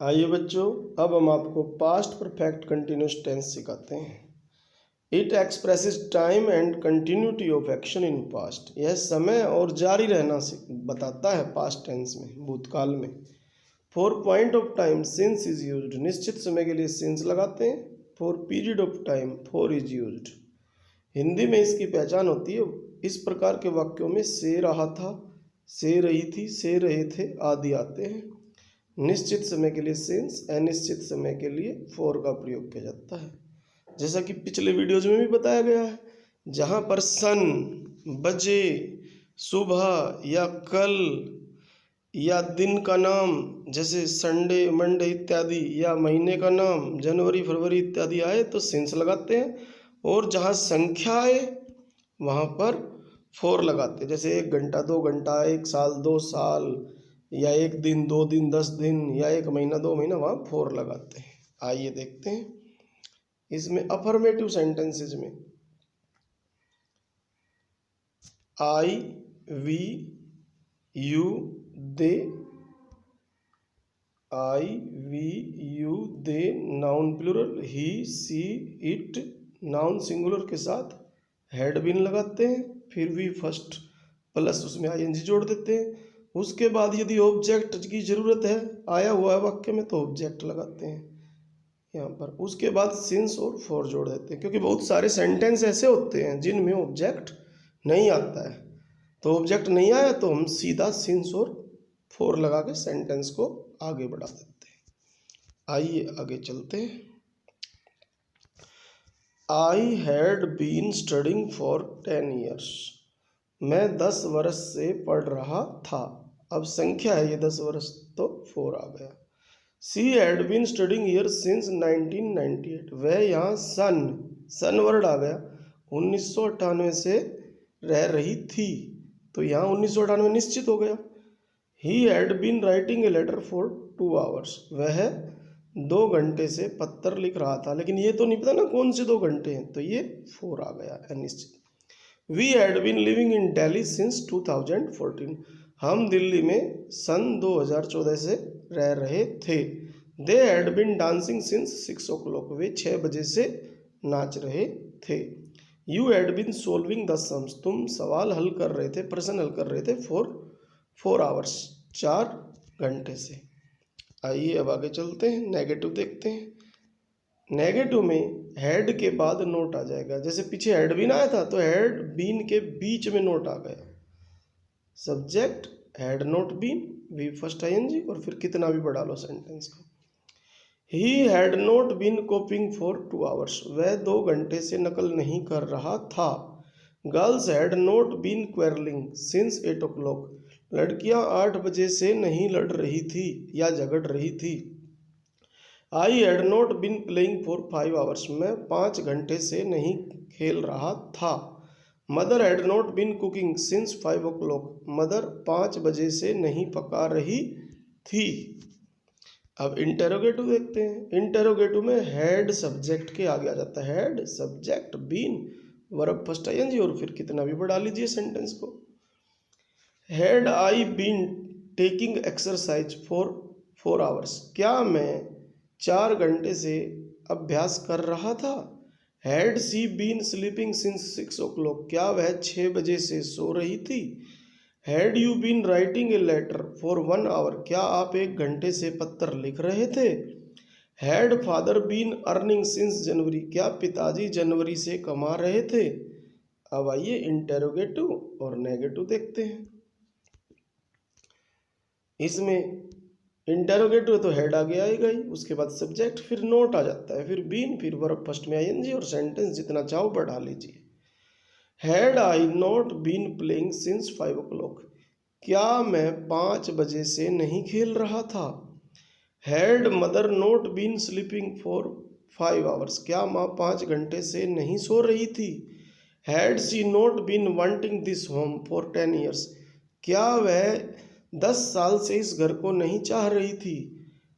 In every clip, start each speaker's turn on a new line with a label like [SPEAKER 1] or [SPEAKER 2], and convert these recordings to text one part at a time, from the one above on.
[SPEAKER 1] आइए बच्चों, अब हम आपको पास्ट परफेक्ट कंटिन्यूस टेंस सिखाते हैं। It expresses time and continuity of action in past. यह समय और जारी रहना बताता है पास्ट टेंस में, भूतकाल में। For point of time since is used. निश्चित समय के लिए सिंस लगाते हैं। For period of time for is used. Hindi में इसकी पहचान होती है इस प्रकार के वाक्यों में से रहा था, से रही थी, से रहे थे आदि आते हैं। निश्चित समय के लिए सिंस, अनिश्चित समय के लिए फॉर का प्रयोग किया जाता है। जैसा कि पिछले वीडियोज में भी बताया गया है, जहाँ पर सन, बजे, सुबह या कल या दिन का नाम जैसे संडे, मंडे इत्यादि, या महीने का नाम जनवरी, फरवरी इत्यादि आए तो सिंस लगाते हैं। और जहाँ संख्या आए वहाँ पर फॉर लगाते हैं। जैसे 1 घंटा, 2 घंटा, 1 साल, 2 साल, या 1 दिन, 2 दिन, 10 दिन, या 1 महीना, 2 महीना, वहाँ फॉर लगाते हैं। आइए देखते हैं इसमें अफर्मेटिव सेंटेंसेज में I, we, you, they. I, we, you, they noun plural, he, she, it noun singular के साथ हैड बीन लगाते हैं। फिर वी फर्स्ट प्लस उसमें आईएनजी जोड़ देते हैं। उसके बाद यदि ऑब्जेक्ट की जरूरत है आया हुआ है वाक्य में तो ऑब्जेक्ट लगाते हैं यहाँ पर। उसके बाद सिंस और फॉर जोड़ देते हैं, क्योंकि बहुत सारे सेंटेंस ऐसे होते हैं जिनमें ऑब्जेक्ट नहीं आता है। तो ऑब्जेक्ट नहीं आया तो हम सीधा सिंस और फॉर लगा के सेंटेंस को आगे बढ़ा देते हैं। आइए आगे चलते हैं। I had been studying for 10 years. मैं 10 वर्ष से पढ़ रहा था। अब संख्या है ये 10 वर्ष तो 4 आ गया। She had been studying year since 1998। वह यहाँ सन वर्ड आ गया, 1998 से रह रही थी तो यहाँ 1998 निश्चित हो गया। He had been writing a letter for 2 hours. वह 2 घंटे से पत्र लिख रहा था, लेकिन ये तो नहीं पता ना कौन से 2 घंटे हैं, तो ये 4 आ गया अनिश्चित। We had been living in Delhi since 2014। हम दिल्ली में सन 2014 से रह रहे थे। They had been dancing since 6 o'clock। वे 6 बजे से नाच रहे थे। You had been solving the sums. तुम सवाल हल कर रहे थे, प्रश्न हल कर रहे थे फॉर 4 आवर्स, 4 घंटे से। आइए अब आगे चलते हैं, नेगेटिव देखते हैं। नेगेटिव में हैड के बाद नोट आ जाएगा। जैसे पीछे हैड बीन आया था तो हैड बीन के बीच में नोट आ गया। Subject had not been, V first ING, और फिर कितना भी बढ़ा लो सेंटेंस का। He had not been copying for 2 hours. वह 2 घंटे से नकल नहीं कर रहा था। Girls had not been quarrelling since 8 o'clock। लड़कियां 8 बजे से नहीं लड़ रही थी या झगड़ रही थी। I had not been playing for 5 hours. मैं 5 घंटे से नहीं खेल रहा था। Mother had not been cooking since 5 o'clock। Mother 5 बजे से नहीं पका रही थी। अब इंटेरोगेटिव देखते हैं। इंटेरोगेटिव में हैड सब्जेक्ट के आगे आ जाता है। Had subject been verb first ING, और फिर कितना भी बढ़ा लीजिए सेंटेंस को। Had I been taking exercise for 4 hours. क्या मैं 4 घंटे से अभ्यास कर रहा था। Had she been sleeping since 6 o'clock। क्या वह 6 बजे से सो रही थी। Had you been writing a letter for 1 hour. क्या आप 1 घंटे से पत्र लिख रहे थे। Had father been earning since January. क्या पिताजी जनवरी से कमा रहे थे। अब आइए इंटेरोगेटिव और नेगेटिव देखते हैं। इसमें इंटेरोगेटिव तो हेड आगे आएगा ही, उसके बाद सब्जेक्ट, फिर नोट आ जाता है, फिर बीन, फिर वर्ब फर्स्ट में आईएनजी, और सेंटेंस जितना चाहो बढ़ा लीजिए। Had I not been playing since 5 o'clock। क्या मैं 5 बजे से नहीं खेल रहा था। Had mother not been sleeping for 5 hours. क्या माँ 5 घंटे से नहीं सो रही थी। Had she not been wanting this home for 10 years. क्या वह 10 साल से इस घर को नहीं चाह रही थी।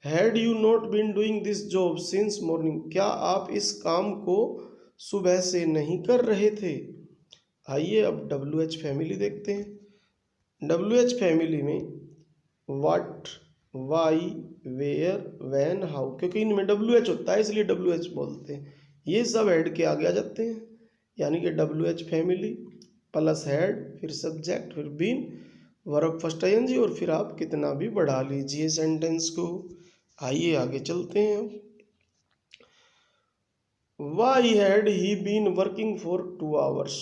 [SPEAKER 1] Had you not been doing this job since morning. क्या आप इस काम को सुबह से नहीं कर रहे थे। आइए अब WH फैमिली देखते हैं। WH फैमिली में what, why, where, when, how, क्योंकि इनमें WH होता है इसलिए WH बोलते हैं। ये सब हेड के आगे आ जाते हैं, यानी कि WH फैमिली प्लस हेड, फिर सब्जेक्ट, फिर बीन, वर्ब फर्स्ट ING, और फिर आप कितना भी बढ़ा लीजिए सेंटेंस को। आइए आगे चलते हैं। Why had he been working for 2 hours,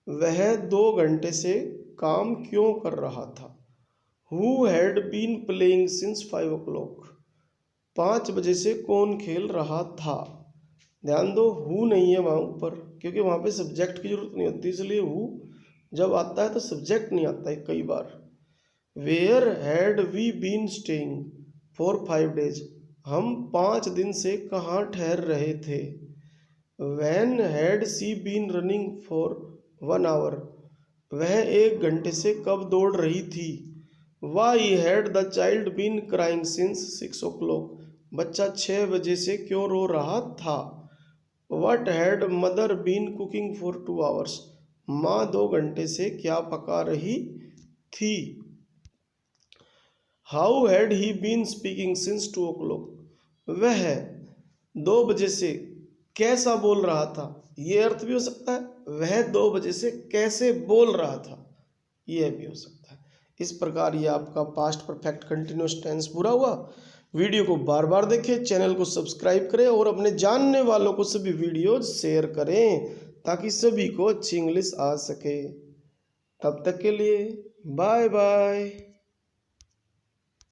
[SPEAKER 1] वह 2 घंटे से काम क्यों कर रहा था। Who had been playing since 5 o'clock, 5 बजे से कौन खेल रहा था। ध्यान दो, हु नहीं है वहाँ ऊपर, क्योंकि वहाँ पे सब्जेक्ट की जरूरत नहीं होती, इसलिए हु जब आता है तो सब्जेक्ट नहीं आता है कई बार। Where had we been staying for 5 days, हम 5 दिन से कहाँ ठहर रहे थे। When had she been running for 1 hour, वह 1 घंटे से कब दौड़ रही थी। Why had the child been crying since 6 o'clock, बच्चा 6 बजे से क्यों रो रहा था। What had mother been cooking for 2 hours, माँ 2 घंटे से क्या पका रही थी। How had he been speaking since 2 o'clock, वह 2 बजे से कैसा बोल रहा था। ये अर्थ भी हो सकता है, वह 2 बजे से कैसे बोल रहा था, यह भी हो सकता है। इस प्रकार ये आपका पास्ट परफेक्ट कंटिन्यूअस टेंस पूरा हुआ। वीडियो को बार बार देखें, चैनल को सब्सक्राइब करें और अपने जानने वालों को सभी वीडियो शेयर करें ताकि सभी को अच्छी इंग्लिश आ सके। तब तक के लिए बाय बाय।